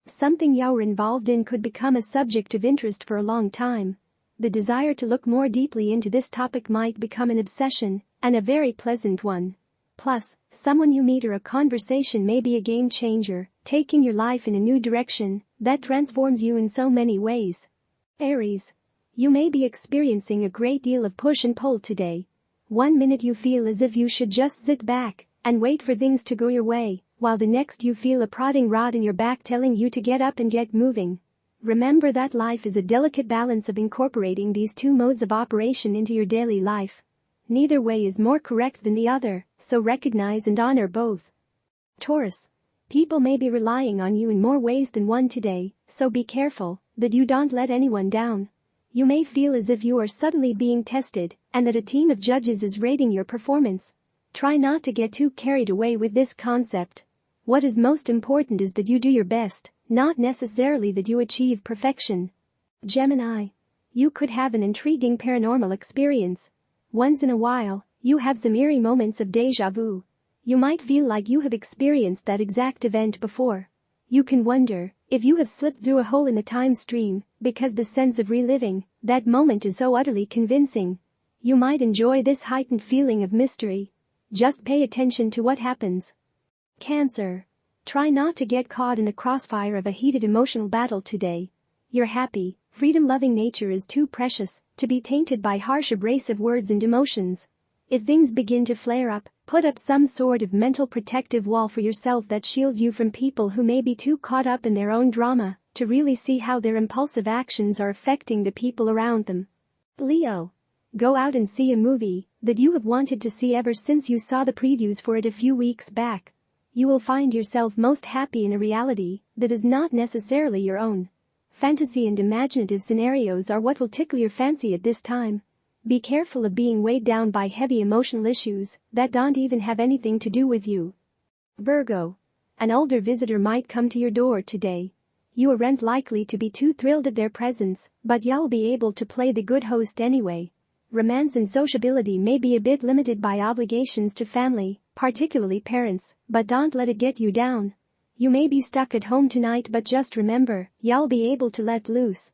Something you're involved in could become a subject of interest for a long time. The desire to look more deeply into this topic might become an obsession, and a very pleasant one. Plus, someone you meet or a conversation may be a game changer, taking your life in a new direction that transforms you in so many ways. Aries. You may be experiencing a great deal of push and pull today. One minute you feel as if you should just sit back and wait for things to go your way, while the next you feel a prodding rod in your back telling you to get up and get moving. Remember that life is a delicate balance of incorporating these two modes of operation into your daily life. Neither way is more correct than the other, so recognize and honor both. Taurus. People may be relying on you in more ways than one today, so be careful that you don't let anyone down. You may feel as if you are suddenly being tested and that a team of judges is rating your performance. Try not to get too carried away with this concept. What is most important is that you do your best, not necessarily that you achieve perfection. Gemini. You could have an intriguing paranormal experience. Once in a while, you have some eerie moments of déjà vu. You might feel like you have experienced that exact event before. You can wonder if you have slipped through a hole in the time stream because the sense of reliving that moment is so utterly convincing. You might enjoy this heightened feeling of mystery. Just pay attention to what happens. Cancer. Try not to get caught in the crossfire of a heated emotional battle today. Your happy, freedom-loving nature is too precious to be tainted by harsh abrasive words and emotions. If things begin to flare up, put up some sort of mental protective wall for yourself that shields you from people who may be too caught up in their own drama to really see how their impulsive actions are affecting the people around them. Leo. Go out and see a movie that you have wanted to see ever since you saw the previews for it a few weeks back. You will find yourself most happy in a reality that is not necessarily your own. Fantasy and imaginative scenarios are what will tickle your fancy at this time. Be careful of being weighed down by heavy emotional issues that don't even have anything to do with you. Virgo. An older visitor might come to your door today. You aren't likely to be too thrilled at their presence, but you'll be able to play the good host anyway. Romance and sociability may be a bit limited by obligations to family, particularly parents, but don't let it get you down. You may be stuck at home tonight, but just remember, you'll be able to let loose.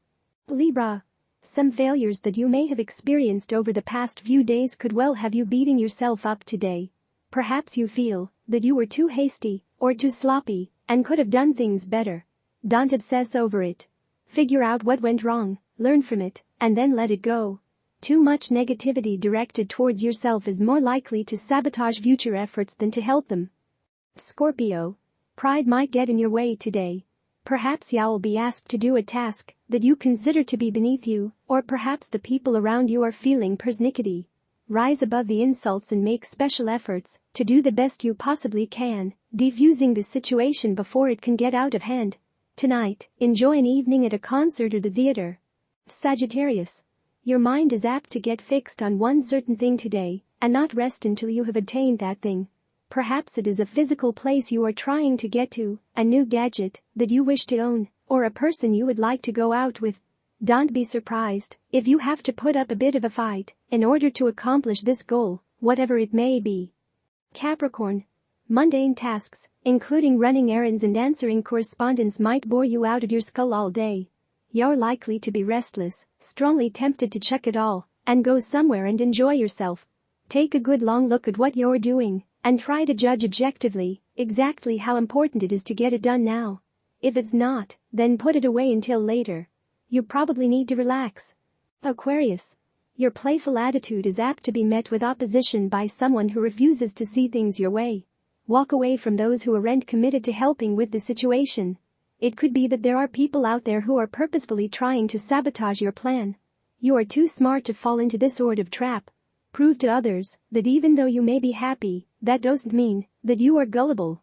Libra. Some failures that you may have experienced over the past few days could well have you beating yourself up today. Perhaps you feel that you were too hasty or too sloppy and could have done things better. Don't obsess over it. Figure out what went wrong, learn from it, and then let it go. Too much negativity directed towards yourself is more likely to sabotage future efforts than to help them. Scorpio. Pride might get in your way today. Perhaps you'll be asked to do a task that you consider to be beneath you, or perhaps the people around you are feeling persnickety. Rise above the insults and make special efforts to do the best you possibly can, defusing the situation before it can get out of hand. Tonight, enjoy an evening at a concert or the theater. Sagittarius. Your mind is apt to get fixed on one certain thing today and not rest until you have attained that thing. Perhaps it is a physical place you are trying to get to, a new gadget that you wish to own, or a person you would like to go out with. Don't be surprised if you have to put up a bit of a fight in order to accomplish this goal, whatever it may be. Capricorn. Mundane tasks, including running errands and answering correspondence, might bore you out of your skull all day. You're likely to be restless, strongly tempted to chuck it all and go somewhere and enjoy yourself. Take a good long look at what you're doing and try to judge objectively exactly how important it is to get it done now. If it's not, then put it away until later. You probably need to relax. Aquarius. Your playful attitude is apt to be met with opposition by someone who refuses to see things your way. Walk away from those who aren't committed to helping with the situation. It could be that there are people out there who are purposefully trying to sabotage your plan. You are too smart to fall into this sort of trap. Prove to others that even though you may be happy, that doesn't mean that you are gullible.